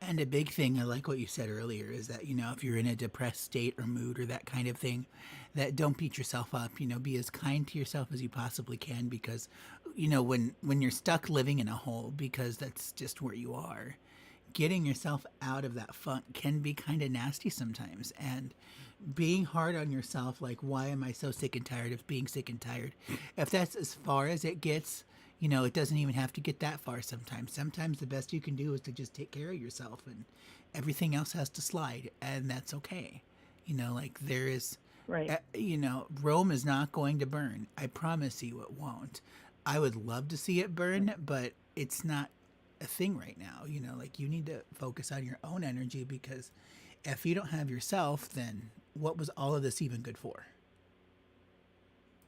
And a big thing, I like what you said earlier, is that, if you're in a depressed state or mood or that kind of thing, that don't beat yourself up, be as kind to yourself as you possibly can, because, when you're stuck living in a hole, because that's just where you are, getting yourself out of that funk can be kind of nasty sometimes. And being hard on yourself, like, why am I so sick and tired of being sick and tired? If that's as far as it gets, it doesn't even have to get that far sometimes. Sometimes the best you can do is to just take care of yourself, and everything else has to slide, and that's okay. Like, there is, Right. Rome is not going to burn. I promise you it won't. I would love to see it burn, but it's not a thing right now. Like, you need to focus on your own energy, because if you don't have yourself, then what was all of this even good for?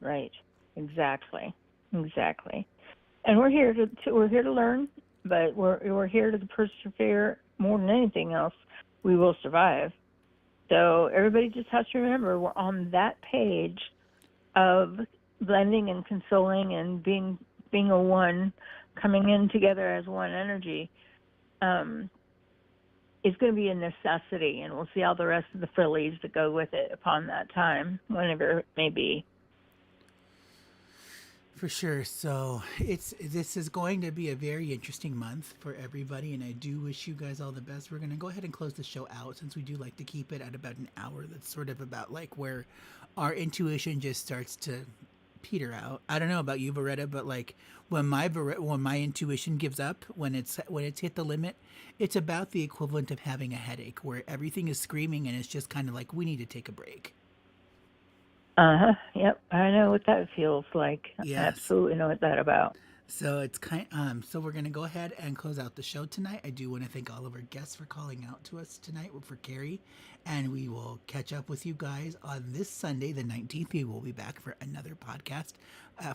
Right. Exactly. And we're here to learn, but we're here to persevere more than anything else. We will survive. So everybody just has to remember we're on that page of blending and consoling and being a one, coming in together as one energy. It's going to be a necessity, and we'll see all the rest of the frillies that go with it upon that time, whenever it may be. For sure. So this is going to be a very interesting month for everybody, and I do wish you guys all the best. We're going to go ahead and close the show out, since we do like to keep it at about an hour. That's sort of about like where our intuition just starts to peter out. I don't know about you, Beretta, but like when my intuition gives up, when it's hit the limit, it's about the equivalent of having a headache, where everything is screaming and it's just kind of like, we need to take a break. Yep. I know what that feels like. Yes. I absolutely know what that's about. So it's so we're gonna go ahead and close out the show tonight. I do want to thank all of our guests for calling out to us tonight for Carrie, and we will catch up with you guys on this Sunday, the 19th. We will be back for another podcast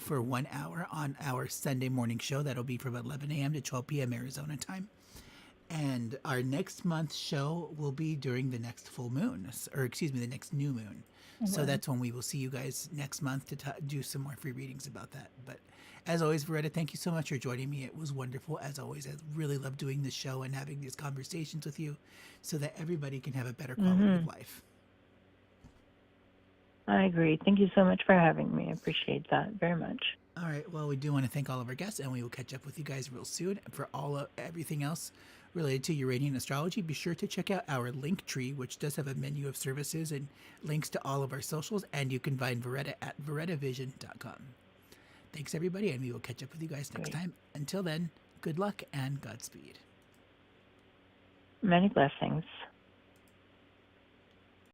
for 1 hour on our Sunday morning show. That'll be from 11 a.m. to 12 p.m. Arizona time. And our next month's show will be during the next full moon, or excuse me, the next new moon. So that's when we will see you guys next month to do some more free readings about that. But as always, Veretta, thank you so much for joining me. It was wonderful, as always. I really love doing this show and having these conversations with you, so that everybody can have a better quality of life. I agree. Thank you so much for having me. I appreciate that very much. All right. Well, we do want to thank all of our guests, and we will catch up with you guys real soon. For everything else related to Uranian Astrology, be sure to check out our link tree, which does have a menu of services and links to all of our socials, and you can find Veretta at verettavision.com. Thanks, everybody, and we will catch up with you guys next time. Until then, good luck and Godspeed. Many blessings.